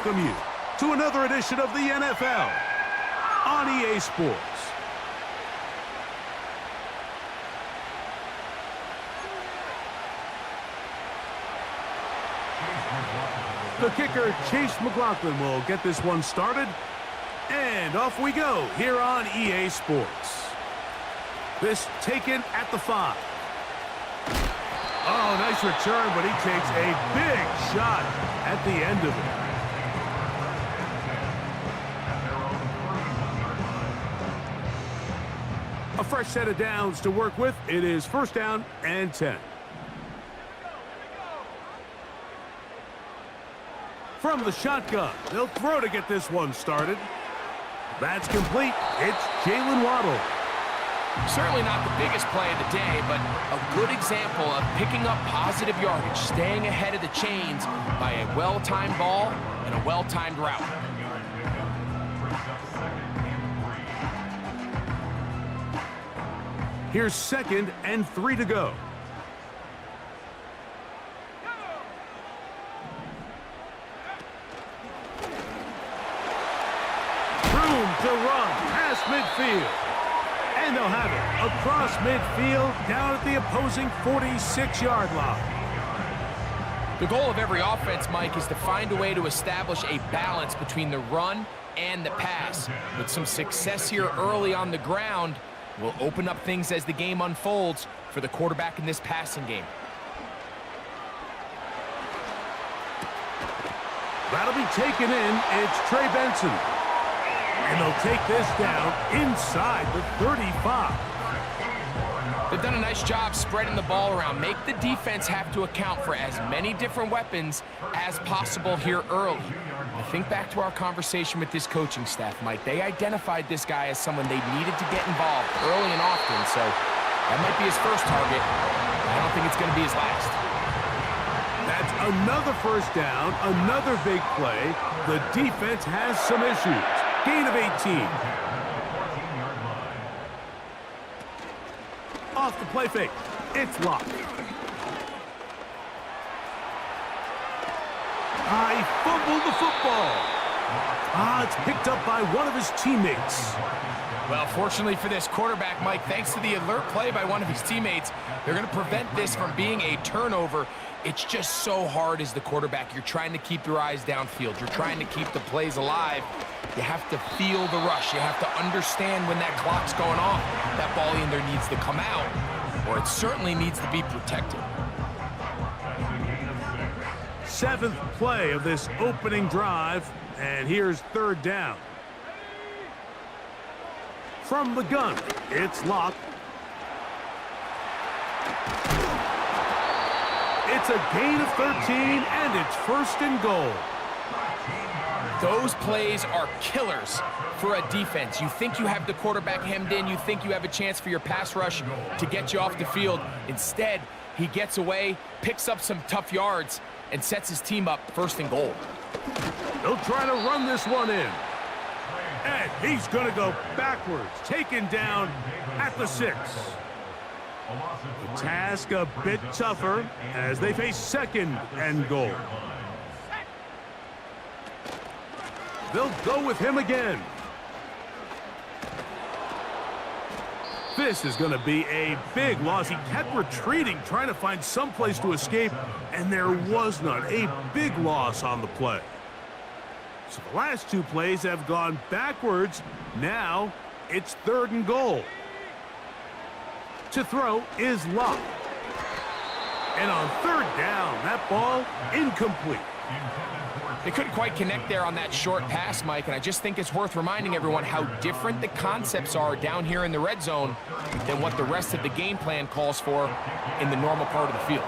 welcome you to another edition of the NFL on EA Sports. The kicker, Chase McLaughlin, will get this one started. And off we go here on EA Sports. This taken at the 5. Oh, nice return, but he takes a big shot at the end of it. A fresh set of downs to work with. It is first down and 10. From the shotgun, they'll throw to get this one started. That's complete. It's Jalen Waddle. Certainly not the biggest play of the day, but a good example of picking up positive yardage, staying ahead of the chains by a well-timed ball and a well-timed route. Here's 2nd and 3 to go. Room to run past midfield. And they'll have it across midfield down at the opposing 46-yard line. The goal of every offense, Mike, is to find a way to establish a balance between the run and the pass. With some success here early on the ground, will open up things as the game unfolds for the quarterback in this passing game. That'll be taken in. It's Trey Benson. And they'll take this down inside the 35. They've done a nice job spreading the ball around. Make the defense have to account for as many different weapons as possible here early. I think back to our conversation with this coaching staff, Mike. They identified this guy as someone they needed to get involved early and often, so that might be his first target. I don't think it's going to be his last. That's another first down, another big play. The defense has some issues. Gain of 18. Off the play fake. It's locked. He fumbled the football. It's picked up by one of his teammates. Well, fortunately for this quarterback, Mike, thanks to the alert play by one of his teammates, they're going to prevent this from being a turnover. It's just so hard as the quarterback. You're trying to keep your eyes downfield. You're trying to keep the plays alive. You have to feel the rush. You have to understand when that clock's going off. That ball either needs to come out, or it certainly needs to be protected. 7th play of this opening drive, and here's 3rd down. From the gun, it's locked. It's a gain of 13, and it's 1st and goal. Those plays are killers for a defense. You think you have the quarterback hemmed in. You think you have a chance for your pass rush to get you off the field. Instead, he gets away, picks up some tough yards, and sets his team up 1st and goal. They'll try to run this one in. And he's going to go backwards, taken down at the 6. The task a bit tougher as they face 2nd and goal. They'll go with him again. This is going to be a big loss. He kept retreating, trying to find some place to escape, and there was none. A big loss on the play. So the last 2 plays have gone backwards. Now it's 3rd and goal. To throw is locked. And on 3rd down, that ball incomplete. They couldn't quite connect there on that short pass, Mike, and I just think it's worth reminding everyone how different the concepts are down here in the red zone than what the rest of the game plan calls for in the normal part of the field.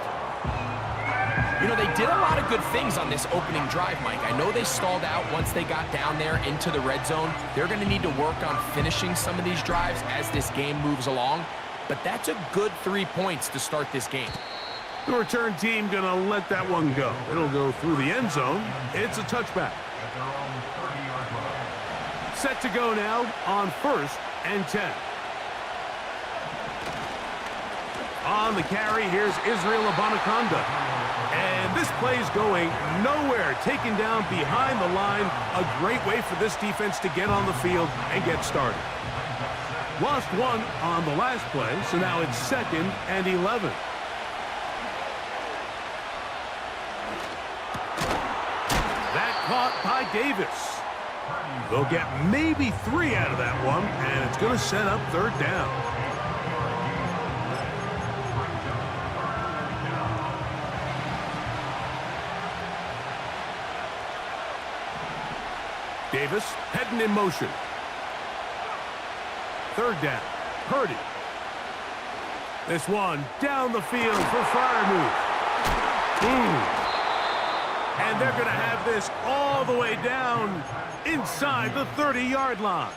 You know, they did a lot of good things on this opening drive, Mike. I know they stalled out once they got down there into the red zone. They're going to need to work on finishing some of these drives as this game moves along, but that's a good 3 points to start this game. The return team going to let that one go. It'll go through the end zone. It's a touchback. Set to go now on 1st and 10. On the carry, here's Israel Abanikanda. And This play's going nowhere, taken down behind the line. A great way for this defense to get on the field and get started. Lost one on the last play, so now it's 2nd and 11. That caught by Davis. They'll get maybe 3 out of that one, and it's going to set up 3rd down. Davis heading in motion. 3rd down. Purdy. This one down the field for Freiermuth. And they're going to have this all the way down inside the 30-yard line.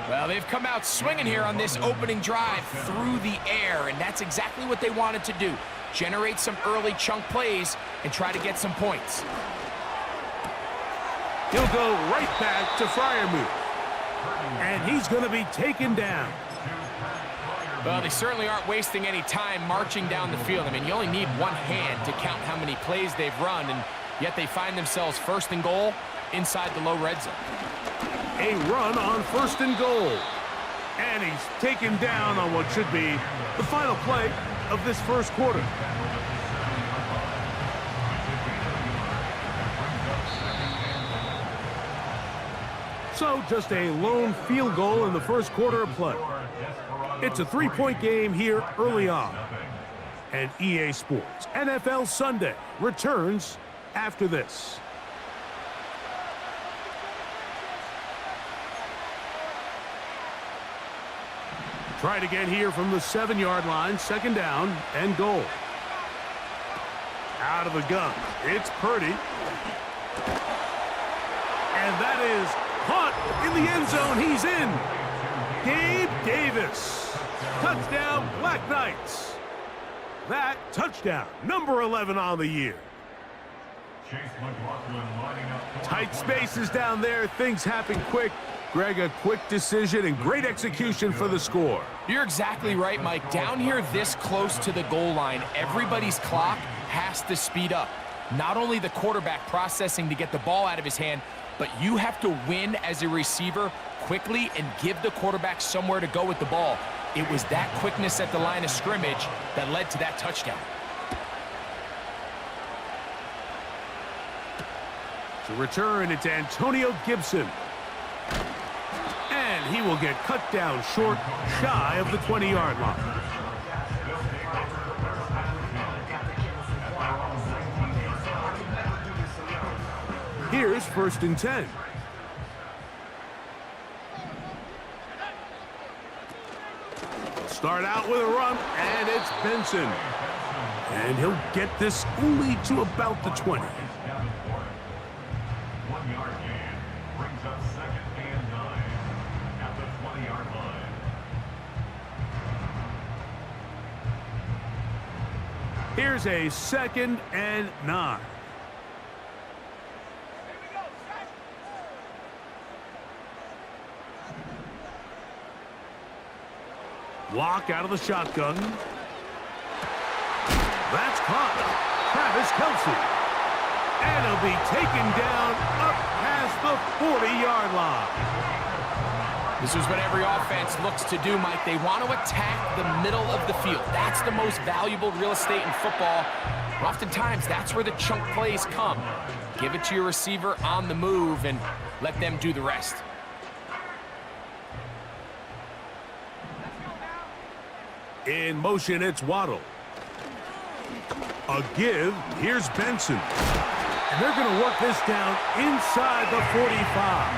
Well, they've come out swinging here on this opening drive through the air, and that's exactly what they wanted to do. Generate some early chunk plays and try to get some points. He'll go right back to Freiermuth. And he's going to be taken down. Well, they certainly aren't wasting any time marching down the field. I mean, you only need one hand to count how many plays they've run, and yet they find themselves 1st and goal inside the low red zone. A run on 1st and goal. And he's taken down on what should be the final play of this 1st quarter. So just a lone field goal in the 1st quarter of play. It's a 3-point game here early on. And EA Sports NFL Sunday returns after this. Tried again here from the 7-yard line, 2nd down and goal. Out of the gun, it's Purdy. And that is caught in the end zone. He's in. Gabe Davis. Touchdown, Black Knights. That touchdown, number 11 on the year. Tight spaces down there. Things happen quick. Greg, a quick decision and great execution for the score. You're exactly right, Mike. Down here this close to the goal line, everybody's clock has to speed up. Not only the quarterback processing to get the ball out of his hand, but you have to win as a receiver quickly and give the quarterback somewhere to go with the ball. It was that quickness at the line of scrimmage that led to that touchdown. To return, it's Antonio Gibson. And he will get cut down short, shy of the 20-yard line. Here's 1st and 10. Start out with a run, and it's Benson. And he'll get this only to about the 20. 1-yard gain brings up 2nd and 9 at the 20-yard line. Here's a 2nd and 9. Lock out of the shotgun. That's caught. Travis Kelce. And he'll be taken down up past the 40-yard line. This is what every offense looks to do, Mike. They want to attack the middle of the field. That's the most valuable real estate in football. And oftentimes, that's where the chunk plays come. Give it to your receiver on the move and let them do the rest. In motion, it's Waddle. A give. Here's Benson. And they're going to work this down inside the 45.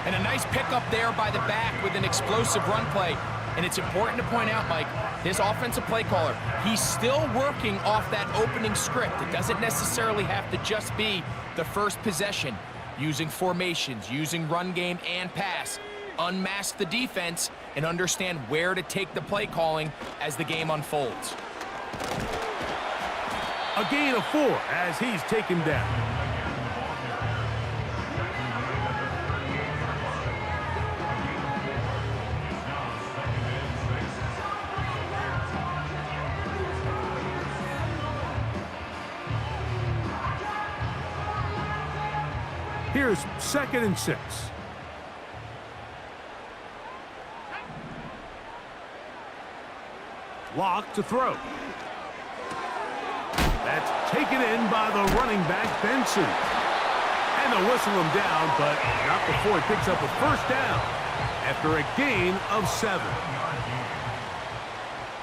And a nice pickup there by the back with an explosive run play. And it's important to point out, Mike, this offensive play caller, he's still working off that opening script. It doesn't necessarily have to just be the first possession. Using formations, using run game and pass. Unmask the defense and understand where to take the play calling as the game unfolds. A gain of 4 as he's taken down. Here's 2nd and 6. Lock to throw. That's taken in by the running back, Benson. And they'll whistle him down, but not before he picks up a first down after a gain of 7.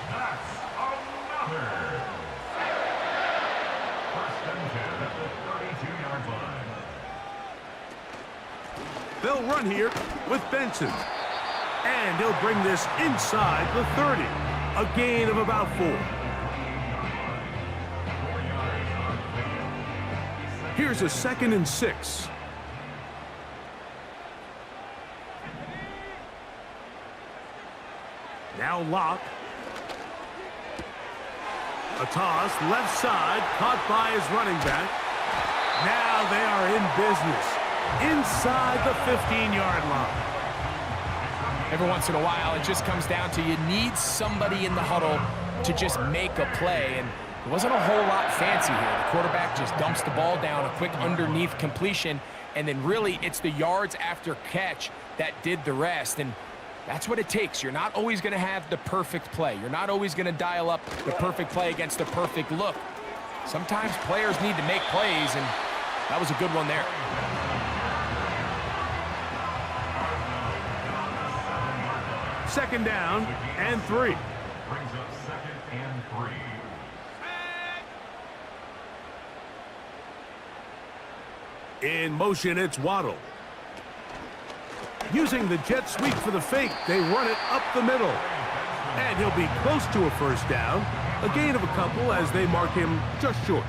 That's another. First and 10 at the 32-yard line. They'll run here with Benson. And he'll bring this inside the 30. A gain of about 4. Here's a 2nd and 6. Now Locke. A toss, left side, caught by his running back. Now they are in business. Inside the 15-yard line. Every once in a while, it just comes down to you need somebody in the huddle to just make a play. And it wasn't a whole lot fancy here. The quarterback just dumps the ball down, a quick underneath completion, and then really it's the yards after catch that did the rest. And that's what it takes. You're not always going to have the perfect play. You're not always going to dial up the perfect play against the perfect look. Sometimes players need to make plays, and that was a good one there. Second down and 3. Brings up 2nd and 3. In motion, it's Waddle. Using the jet sweep for the fake, they run it up the middle. And he'll be close to a first down. A gain of a couple as they mark him just short.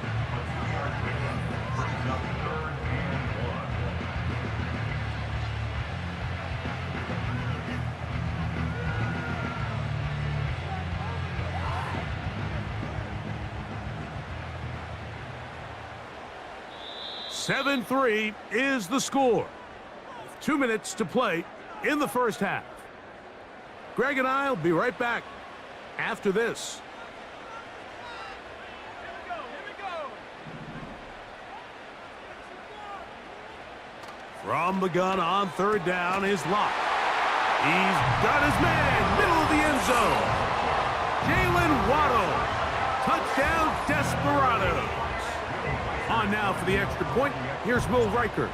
Brings up 3rd and 1. "7-3 is the score. 2 minutes to play in the first half. Greg and I will be right back after this. From the gun on 3rd down is Locke. He's got his man, middle of the end zone. Jalen Waddle. Touchdown, Desperados. On now for the extra point, here's Will Riker.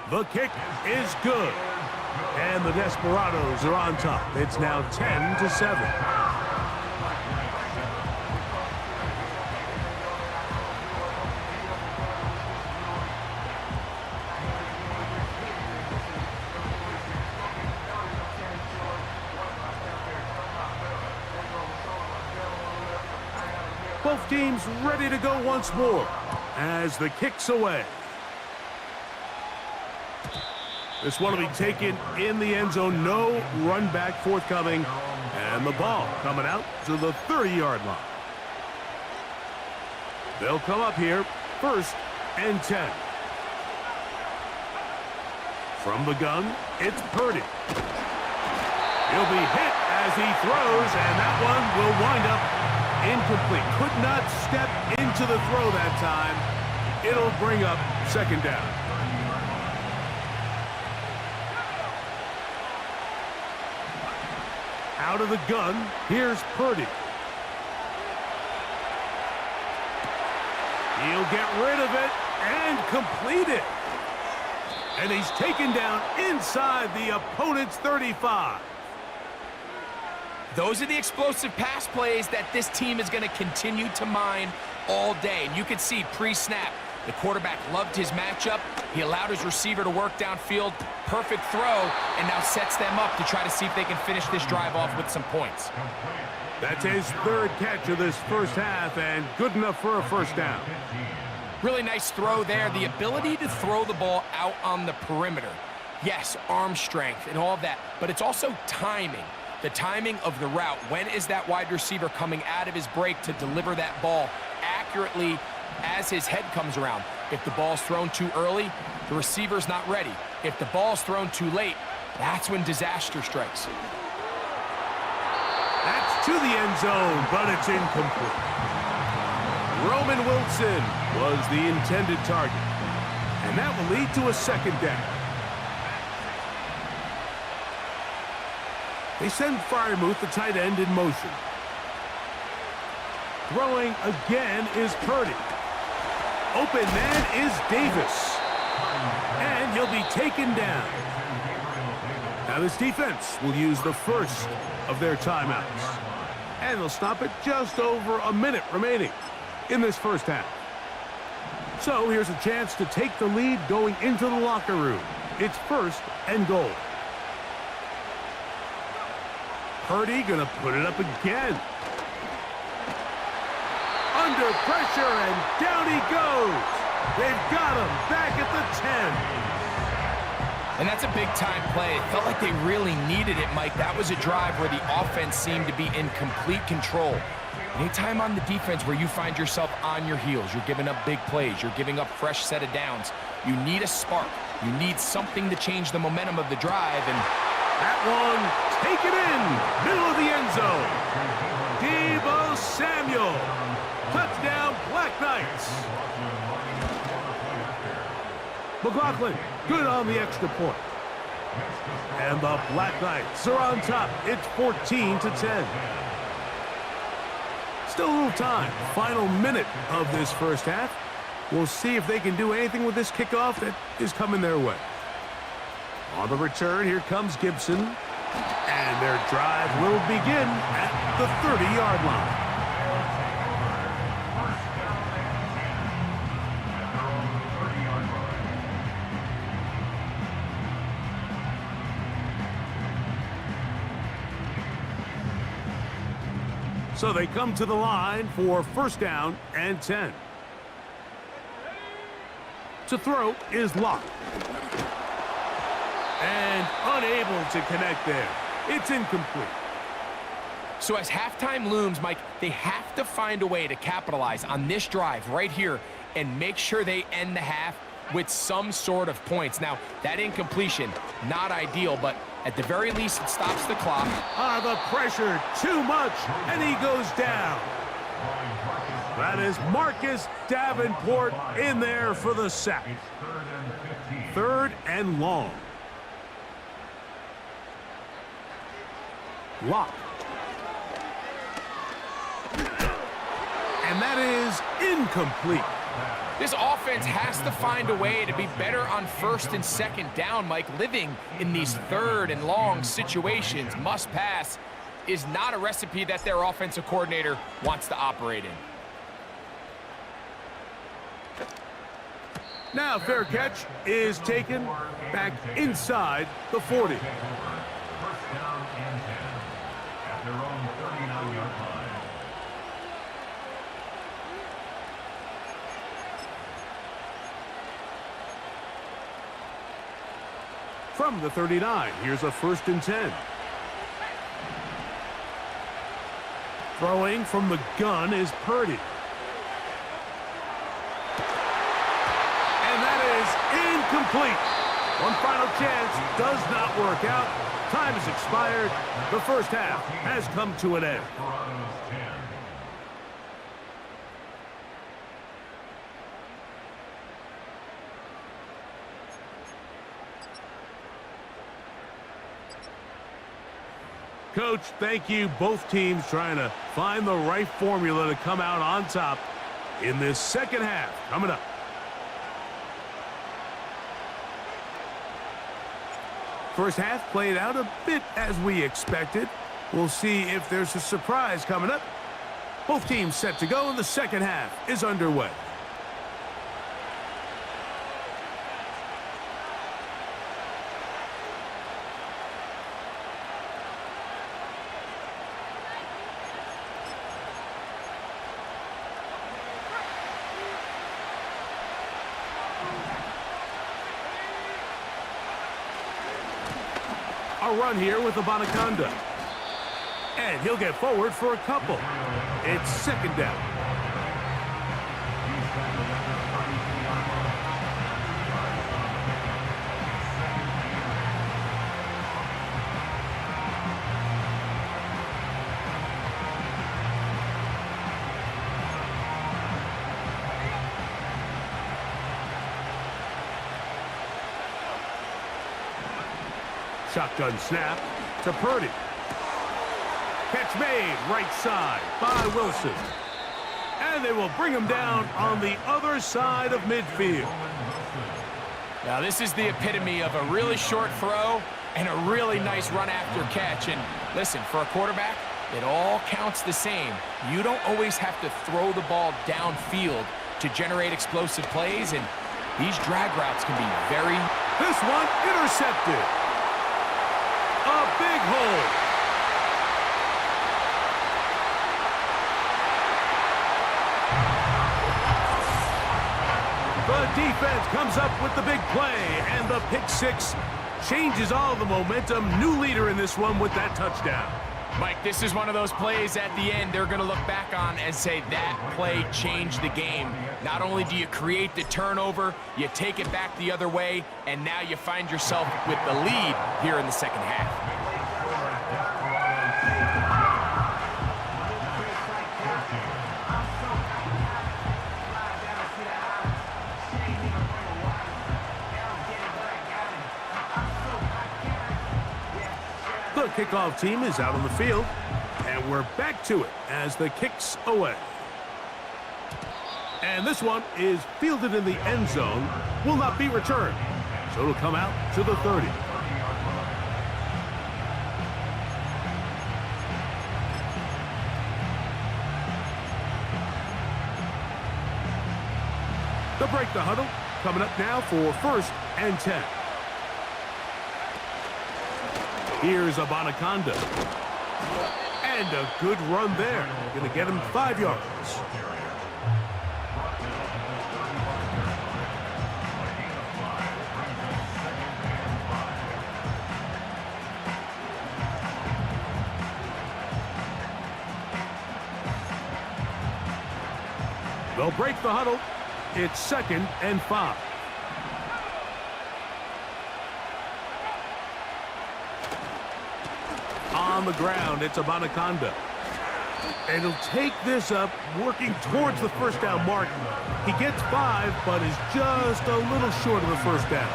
The kick is good. And the Desperados are on top. It's now 10-7. Both teams ready to go once more as the kick's away. This one will be taken in the end zone. No run back forthcoming. And the ball coming out to the 30-yard line. They'll come up here 1st and 10. From the gun, it's Purdy. He'll be hit as he throws, and that one will wind up incomplete. Could not step into the throw that time. It'll bring up 2nd down. Out of the gun, here's Purdy. He'll get rid of it and complete it. And he's taken down inside the opponent's 35. Those are the explosive pass plays that this team is going to continue to mine all day. And you can see pre-snap, the quarterback loved his matchup. He allowed his receiver to work downfield. Perfect throw, and now sets them up to try to see if they can finish this drive off with some points. That's his 3rd catch of this first half, and good enough for a first down. Really nice throw there. The ability to throw the ball out on the perimeter. Yes, arm strength and all of that, but it's also timing. The timing of the route. When is that wide receiver coming out of his break to deliver that ball accurately as his head comes around? If the ball's thrown too early, the receiver's not ready. If the ball's thrown too late, that's when disaster strikes. That's to the end zone, but it's incomplete. Roman Wilson was the intended target. And that will lead to a second down. They send Fryermuth, the tight end, in motion. Throwing again is Purdy. Open man is Davis. And he'll be taken down. Now this defense will use the first of their timeouts. And they'll stop it just over a minute remaining in this first half. So here's a chance to take the lead going into the locker room. It's first and goal. Purdy gonna put it up again. Under pressure, and down he goes. They've got him back at the 10. And that's a big-time play. It felt like they really needed it, Mike. That was a drive where the offense seemed to be in complete control. Anytime on the defense where you find yourself on your heels, you're giving up big plays, you're giving up fresh set of downs, you need a spark. You need something to change the momentum of the drive, and that one, take it in, middle of the end zone. Deebo Samuel, touchdown Black Knights. McLaughlin, good on the extra point. And the Black Knights are on top. It's 14-10. Still a little time. Final minute of this first half. We'll see if they can do anything with this kickoff that is coming their way. On the return, here comes Gibson. And their drive will begin at the 30-yard line. So they come to the line for first down and 10. To throw is Locke. And unable to connect there. It's incomplete. So as halftime looms, Mike, they have to find a way to capitalize on this drive right here and make sure they end the half with some sort of points. Now, that incompletion, not ideal, but at the very least, it stops the clock. The pressure, too much, and he goes down. That is Marcus Davenport in there for the sack. Third and long. Lock. And that is incomplete. This offense has to find a way to be better on first and second down, Mike. Living in these third and long situations, must pass, is not a recipe that their offensive coordinator wants to operate in. Now fair catch is taken back inside the 40. First down and 10 at their own 39-yard line. From the 39, here's a first and 10. Throwing from the gun is Purdy. And that is incomplete. One final chance does not work out. Time has expired. The first half has come to an end. Desperados 10. Coach, thank you. Both teams trying to find the right formula to come out on top in this second half. Coming up. First half played out a bit as we expected. We'll see if there's a surprise coming up. Both teams set to go, and the second half is underway. A run here with Abanaconda. And he'll get forward for a couple. It's second down. Shotgun snap to Purdy. Catch made right side by Wilson. And they will bring him down on the other side of midfield. Now this is the epitome of a really short throw and a really nice run after catch. And listen, for a quarterback, it all counts the same. You don't always have to throw the ball downfield to generate explosive plays, and these drag routes can be very... This one intercepted. A big hole. The defense comes up with the big play, and the pick six changes all the momentum. New leader in this one with that touchdown. Mike, this is one of those plays at the end they're going to look back on and say that play changed the game. Not only do you create the turnover, you take it back the other way, and now you find yourself with the lead here in the second half. The kickoff team is out on the field, and we're back to it as the kick's away. And this one is fielded in the end zone, will not be returned, so it'll come out to the 30. They'll break the huddle, coming up now for 1st and 10. Here's Abanaconda. And a good run there. Going to get him 5 yards. They'll break the huddle. It's 2nd and 5. On the ground, it's Abanaconda. And he'll take this up, working towards the first down mark. He gets 5, but is just a little short of the first down.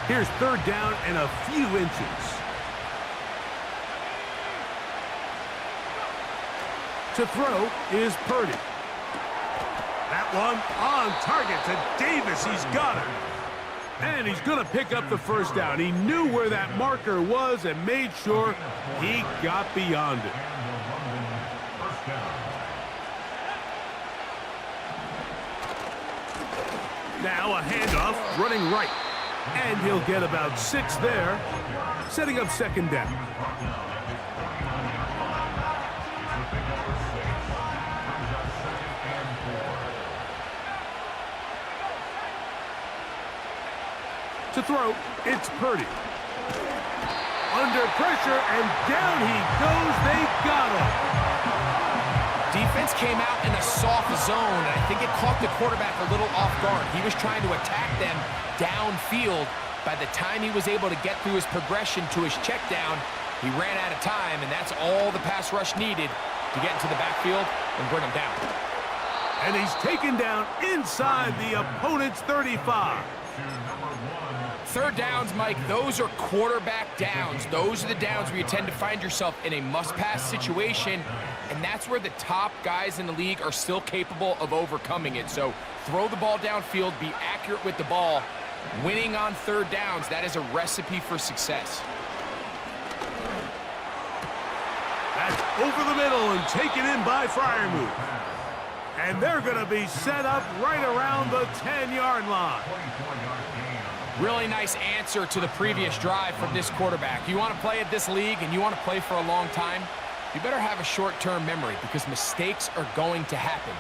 Here's 3rd down and a few inches. To throw is Purdy. That one on target to Davis. He's got it. And he's going to pick up the first down. He knew where that marker was and made sure he got beyond it. Now a handoff running right. And he'll get about 6 there, setting up 2nd down. To throw, it's Purdy. Under pressure, and down he goes. They've got him. Defense came out in a soft zone, and I think it caught the quarterback a little off guard. He was trying to attack them downfield. By the time he was able to get through his progression to his check down, he ran out of time, and that's all the pass rush needed to get into the backfield and bring him down. And he's taken down inside the opponent's 35. 3rd downs, Mike, those are quarterback downs. Those are the downs where you tend to find yourself in a must-pass situation, and that's where the top guys in the league are still capable of overcoming it. So throw the ball downfield, be accurate with the ball. Winning on 3rd downs, that is a recipe for success. That's over the middle and taken in by Freiermuth. And they're going to be set up right around the 10-yard line. Really nice answer to the previous drive from this quarterback. You want to play at this league and you want to play for a long time, you better have a short-term memory because mistakes are going to happen.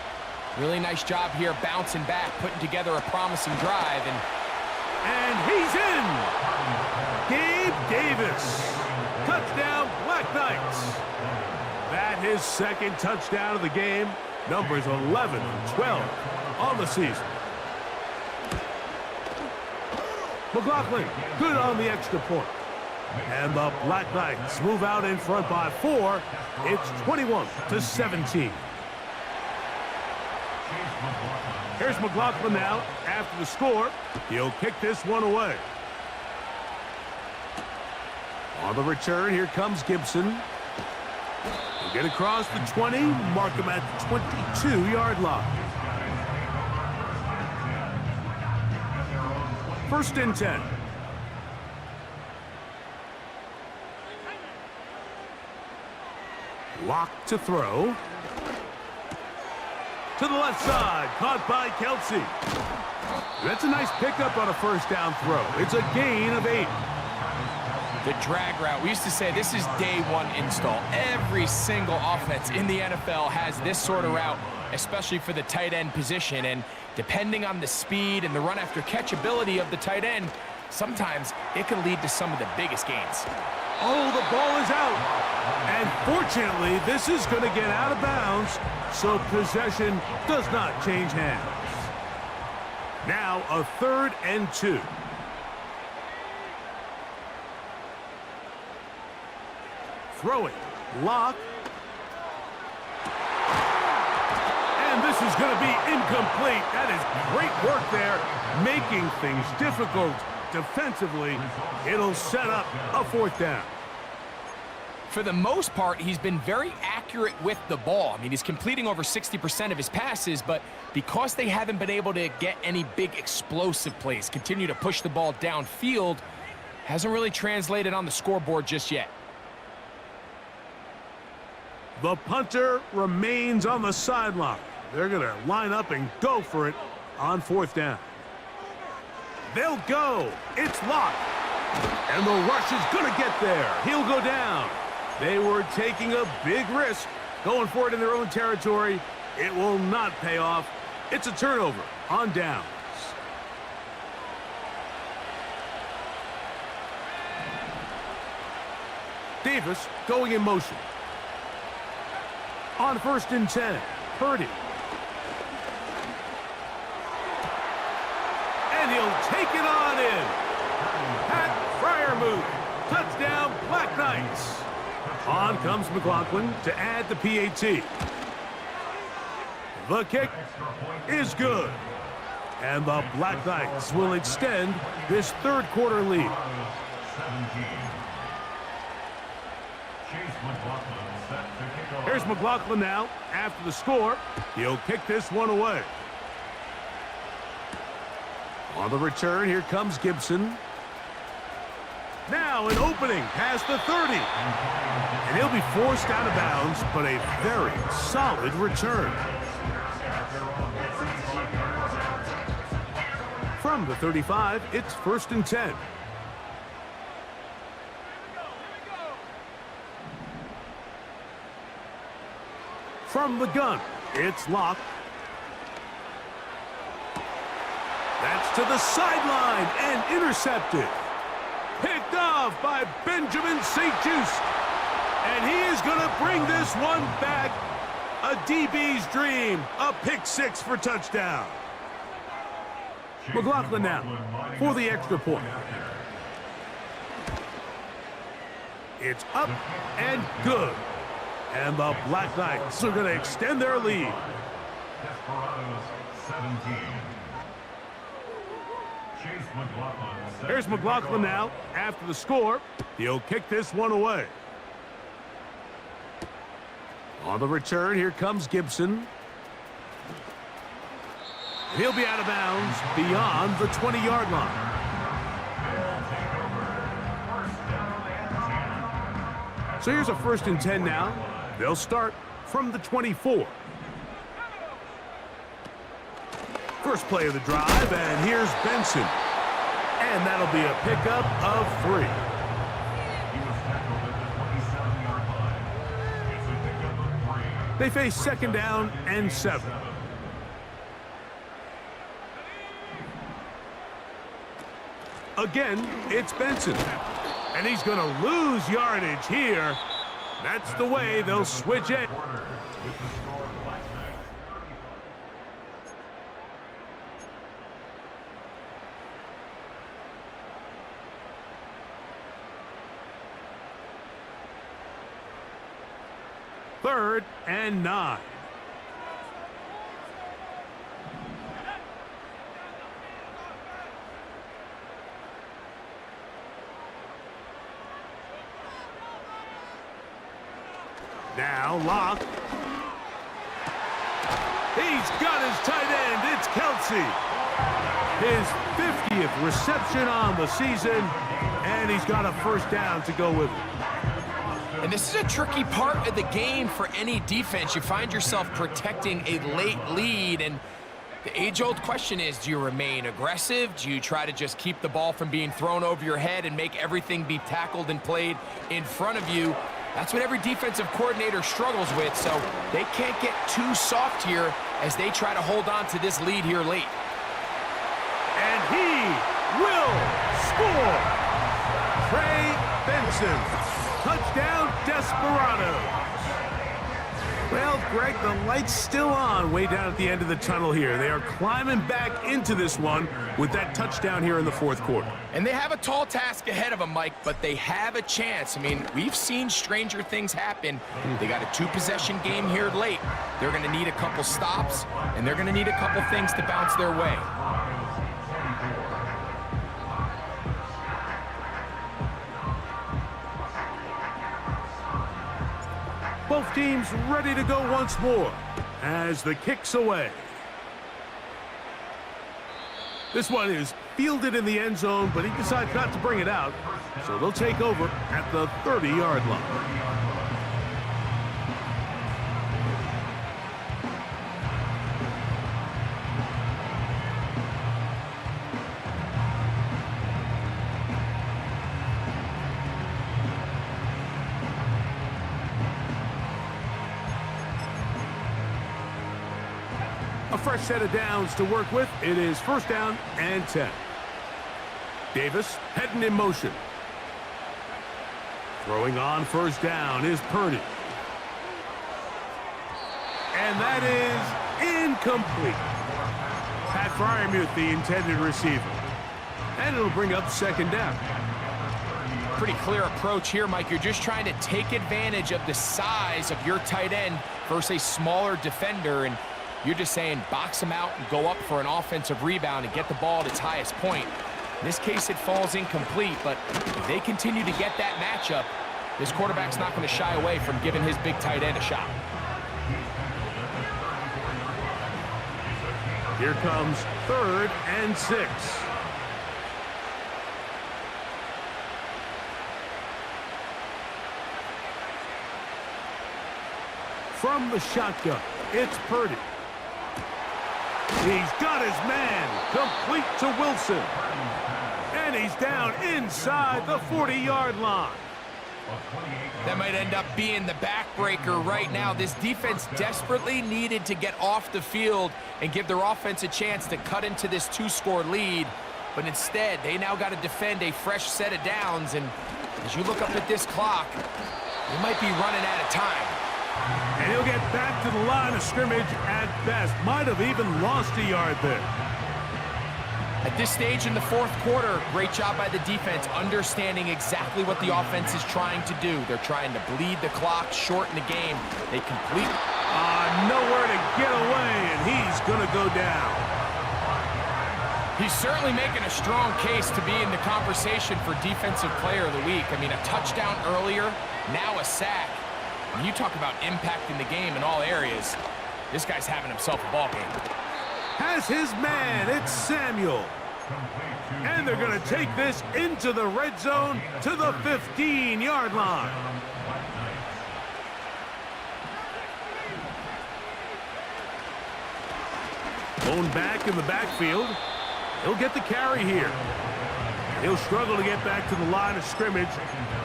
Really nice job here bouncing back, putting together a promising drive. And he's in! Gabe Davis. Touchdown, Black Knights. That his 2nd touchdown of the game. Numbers 11 and 12 on the season. McLaughlin, good on the extra point. And the Black Knights move out in front by 4. It's 21-17. Here's McLaughlin now after the score. He'll kick this one away. On the return, here comes Gibson. He'll get across the 20, mark him at the 22-yard line. 1st and 10. Lock to throw. To the left side, caught by Kelsey. That's a nice pickup on a 1st down throw. It's a gain of 8. The drag route. We used to say this is day one install. Every single offense in the NFL has this sort of route, especially for the tight end position. And depending on the speed and the run after catch ability of the tight end, sometimes it can lead to some of the biggest gains. Oh, the ball is out. And fortunately, this is going to get out of bounds, so possession does not change hands. Now a 3rd and 2. Throwing, lock. And this is going to be incomplete. That is great work there, making things difficult defensively. It'll set up a 4th down. For the most part, he's been very accurate with the ball. I mean, he's completing over 60% of his passes, but because they haven't been able to get any big explosive plays, continue to push the ball downfield, hasn't really translated on the scoreboard just yet. The punter remains on the sideline. They're going to line up and go for it on 4th down. They'll go. It's locked. And the rush is going to get there. He'll go down. They were taking a big risk, going for it in their own territory. It will not pay off. It's a turnover on downs. Davis going in motion. On 1st and 10, Purdy. And he'll take it on in. Pat Fryermuth. Touchdown, Black Knights. On comes McLaughlin to add the PAT. The kick is good. And the Black Knights will extend this 3rd quarter lead. Here's McLaughlin now after the score. He'll kick this one away. On the return, here comes Gibson. Now an opening past the 30. And he'll be forced out of bounds, but a very solid return. From the 35, it's 1st and 10. From the gun, it's locked. That's to the sideline and intercepted. Picked off by Benjamin St-Juste. And he is going to bring this one back. A DB's dream. A pick 6 for touchdown. McLaughlin now for the extra point. It's up and good. And the Black Knights are going to extend their lead. Desperados 17. Here's McLaughlin now after the score. He'll kick this one away. On the return, here comes Gibson. He'll be out of bounds beyond the 20-yard line. So here's a 1st and 10 now. They'll start from the 24. First play of the drive, and here's Benson. And that'll be a pickup of 3. They face 2nd down and 7. Again, it's Benson. And he's going to lose yardage here. That's the way they'll switch it. Third and 9. Now Locke. He's got his tight end. It's Kelsey. His 50th reception on the season, and he's got a first down to go with it. And this is a tricky part of the game for any defense. You find yourself protecting a late lead, and the age-old question is, do you remain aggressive? Do you try to just keep the ball from being thrown over your head and make everything be tackled and played in front of you? That's what every defensive coordinator struggles with, so they can't get too soft here as they try to hold on to this lead here late. And he will score! Trey Benson. Touchdown, Desperados. Well, Greg, the light's still on way down at the end of the tunnel here. They are climbing back into this one with that touchdown here in the fourth quarter. And they have a tall task ahead of them, Mike, but they have a chance. I mean, we've seen stranger things happen. They got a two-possession game here late. They're going to need a couple stops, and they're going to need a couple things to bounce their way. Both teams ready to go once more as the kick's away. This one is fielded in the end zone, but he decides not to bring it out, so they'll take over at the 30-yard line. A fresh set of downs to work with. It is first down and 10. Davis heading in motion. Throwing on first down is Purdy. And that is incomplete. Pat Fryermuth, the intended receiver. And it'll bring up second down. Pretty clear approach here, Mike. You're just trying to take advantage of the size of your tight end versus a smaller defender, and you're just saying box him out and go up for an offensive rebound and get the ball at its highest point. In this case, it falls incomplete, but if they continue to get that matchup, this quarterback's not going to shy away from giving his big tight end a shot. Here comes 3rd and 6. From the shotgun, it's Purdy. He's got his man, complete to Wilson. And he's down inside the 40-yard line. That might end up being the backbreaker right now. This defense desperately needed to get off the field and give their offense a chance to cut into this 2-score lead. But instead, they now got to defend a fresh set of downs. And as you look up at this clock, they might be running out of time. And he'll get back to the line of scrimmage at best. Might have even lost a yard there. At this stage in the fourth quarter, great job by the defense, understanding exactly what the offense is trying to do. They're trying to bleed the clock, shorten the game. They complete. Nowhere to get away, and he's going to go down. He's certainly making a strong case to be in the conversation for Defensive Player of the Week. I mean, a touchdown earlier, now a sack. When you talk about impacting the game in all areas, this guy's having himself a ball game. Has his man, it's Samuel. And they're going to take this into the red zone to the 15-yard line. Bone back in the backfield. He'll get the carry here. He'll struggle to get back to the line of scrimmage.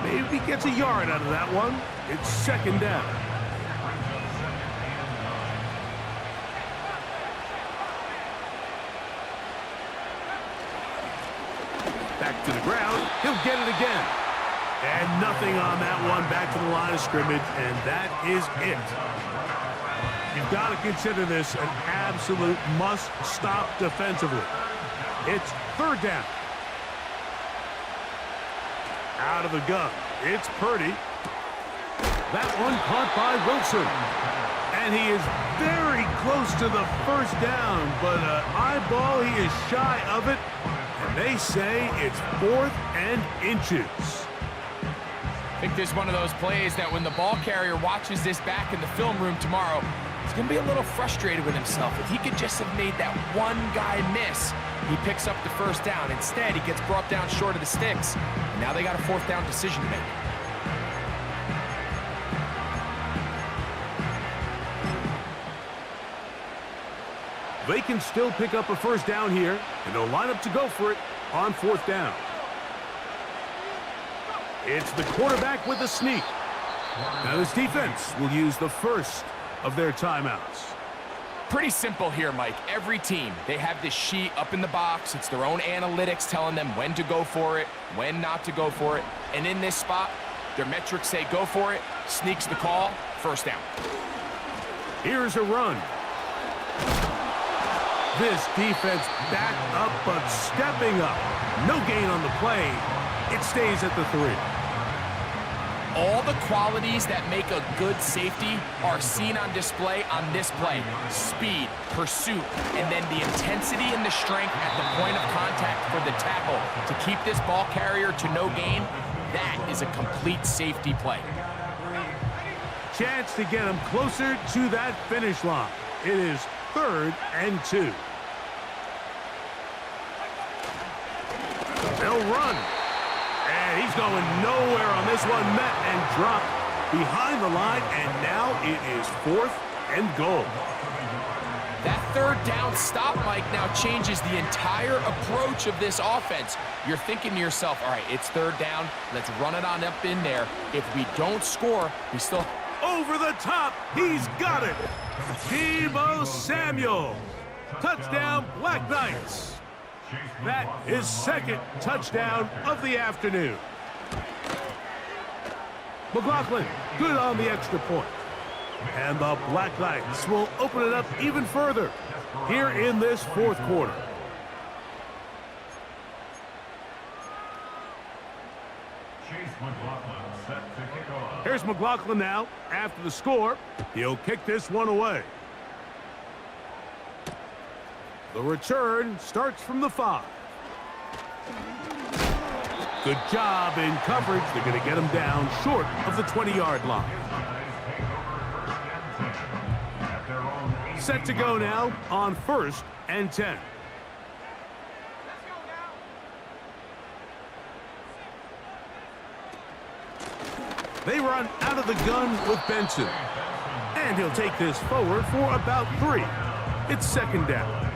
Maybe he gets a yard out of that one. It's second down. Back to the ground. He'll get it again. And nothing on that one. Back to the line of scrimmage, and that is it. You've got to consider this an absolute must-stop defensively. It's third down. Out of the gun. It's Purdy. That one caught by Wilson. And he is very close to the first down, but eyeball, he is shy of it. And they say it's 4th and inches. think this is one of those plays that when the ball carrier watches this back in the film room tomorrow, he's going to be a little frustrated with himself. If he could just have made that one guy miss, he picks up the first down. Instead, he gets brought down short of the sticks. And now they got a fourth down decision to make. They can still pick up a first down here, and they'll line up to go for it on fourth down. It's the quarterback with the sneak. Now this defense will use the first of their timeouts. Pretty simple here, Mike. Every team, they have this sheet up in the box. It's their own analytics telling them when to go for it, when not to go for it. And in this spot, their metrics say go for it, sneaks the call, first down. Here's a run. This defense back up, but stepping up. No gain on the play. It stays at the 3. All the qualities that make a good safety are seen on display on this play. Speed, pursuit, and then the intensity and the strength at the point of contact for the tackle to keep this ball carrier to no gain. That is a complete safety play. Chance to get him closer to that finish line. It is 3rd and 2. They'll run. And he's going nowhere on this one. Met and dropped behind the line. And now it is 4th and goal. That third down stop, Mike, now changes the entire approach of this offense. You're thinking to yourself, all right, it's 3rd down. Let's run it on up in there. If we don't score, we still... Over the top. He's got it. Deebo Samuel. Touchdown, Black Knights. That is 2nd touchdown of the afternoon. McLaughlin, good on the extra point. And the Black Knights will open it up even further here in this 4th quarter. Here's McLaughlin now after the score. He'll kick this one away. The return starts from the 5. Good job in coverage. They're going to get him down short of the 20-yard line. Set to go now on 1st and 10. They run out of the gun with Benson. And he'll take this forward for about 3. It's 2nd down.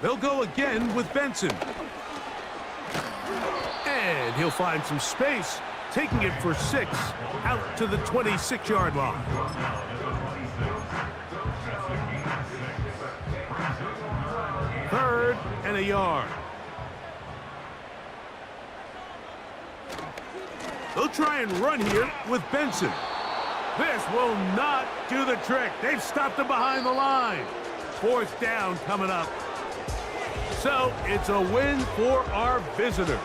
They'll go again with Benson. And he'll find some space, taking it for 6 out to the 26-yard line. Third and a yard. They'll try and run here with Benson. This will not do the trick. They've stopped him behind the line. 4th down coming up. So it's a win for our visitors.